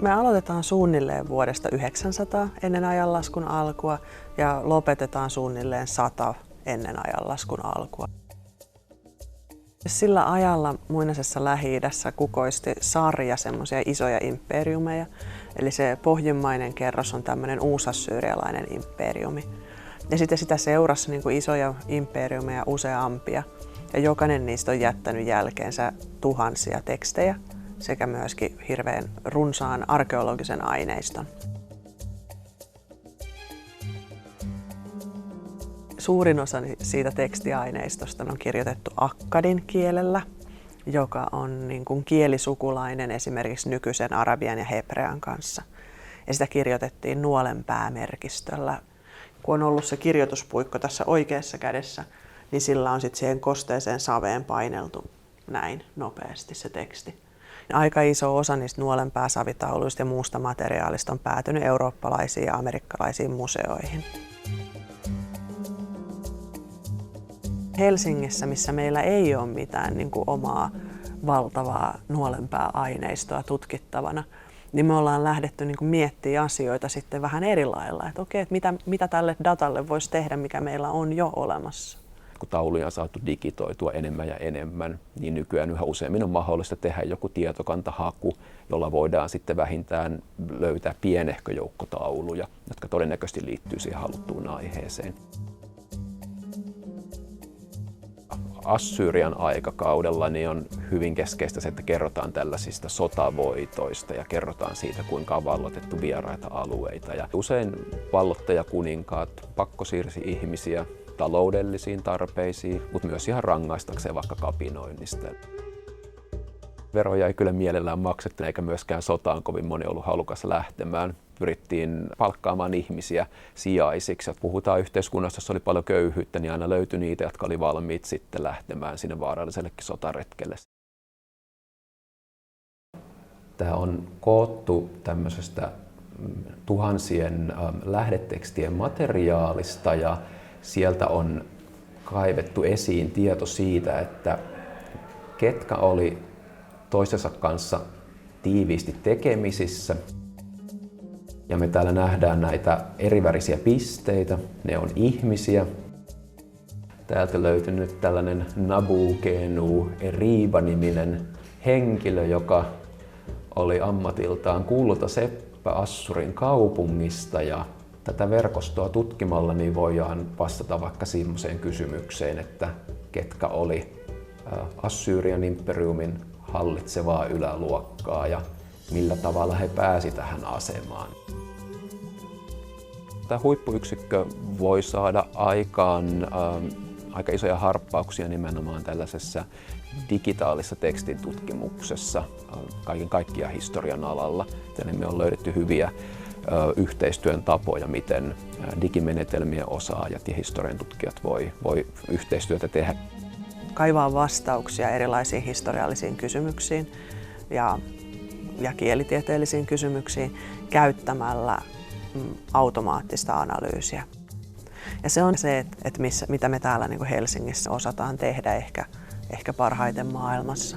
Me aloitetaan suunnilleen vuodesta 900 ennen ajanlaskun alkua ja lopetetaan suunnilleen 100 ennen ajanlaskun alkua. Sillä ajalla muinaisessa Lähi-idässä kukoisti sarja semmoisia isoja imperiumeja. Eli se pohjimmainen kerros on tämmöinen uusassyrialainen imperiumi. Ja sitten sitä seurasi niin kuin isoja imperiumeja useampia. Ja jokainen niistä on jättänyt jälkeensä tuhansia tekstejä sekä myöskin hirveän runsaan arkeologisen aineiston. Suurin osa siitä tekstiaineistosta on kirjoitettu akkadin kielellä, joka on niin kuin kielisukulainen esimerkiksi nykyisen arabian ja hebrean kanssa. Ja sitä kirjoitettiin nuolenpäämerkistöllä. Kun on ollut se kirjoituspuikko tässä oikeassa kädessä, niin sillä on sitten siihen kosteeseen saveen paineltu näin nopeasti se teksti. Aika iso osa niistä nuolenpääsavitauluista ja muusta materiaalista on päätynyt eurooppalaisiin ja amerikkalaisiin museoihin. Helsingissä, missä meillä ei ole mitään niin kuin omaa valtavaa nuolenpääaineistoa tutkittavana, niin me ollaan lähdetty niin kuin miettimään asioita sitten vähän eri lailla. Että okei, että mitä tälle datalle voisi tehdä, mikä meillä on jo olemassa. Kun tauluja on saatu digitoitua enemmän ja enemmän, niin nykyään yhä useammin on mahdollista tehdä joku tietokantahaku, jolla voidaan sitten vähintään löytää pienehkö joukko tauluja, jotka todennäköisesti liittyy siihen haluttuun aiheeseen. Assyrian aikakaudella niin on hyvin keskeistä se, että kerrotaan tällaisista sotavoitoista ja kerrotaan siitä, kuinka on valloitettu vieraita alueita. Ja usein valloittajakuninkaat pakkosiirsi ihmisiä taloudellisiin tarpeisiin, mutta myös ihan rangaistakseen vaikka kapinoinnista. Veroja ei kyllä mielellään maksettu, eikä myöskään sotaan kovin moni ollut halukas lähtemään. Pyrittiin palkkaamaan ihmisiä sijaisiksi. Puhutaan yhteiskunnasta, jossa oli paljon köyhyyttä, niin aina löytyi niitä, jotka oli valmiit sitten lähtemään sinne vaarallisellekin sotaretkelle. Tämä on koottu tämmöisestä tuhansien lähdetekstien materiaalista ja sieltä on kaivettu esiin tieto siitä, että ketkä oli toistensa kanssa tiiviisti tekemisissä. Ja me täällä nähdään näitä erivärisiä pisteitä, ne on ihmisiä. Täältä löytyy nyt tällainen Nabukenu Eriba-niminen henkilö, joka oli ammatiltaan kuuluisa seppä Assurin kaupungista. Ja tätä verkostoa tutkimalla niin voidaan vastata vaikka semmoiseen kysymykseen, että ketkä oli Assyrian imperiumin hallitsevaa yläluokkaa ja millä tavalla he pääsi tähän asemaan. Tämä huippuyksikkö voi saada aikaan aika isoja harppauksia nimenomaan tällaisessa digitaalisessa tekstin tutkimuksessa kaiken kaikkiaan historian alalla. Tänne me on löydetty hyviä yhteistyön tapoja, miten digimenetelmien osaajat ja historian tutkijat voi yhteistyötä tehdä. Kaivaa vastauksia erilaisiin historiallisiin kysymyksiin ja kielitieteellisiin kysymyksiin käyttämällä automaattista analyysiä. Ja se on se, että mitä me täällä niin kuin Helsingissä osataan tehdä ehkä parhaiten maailmassa.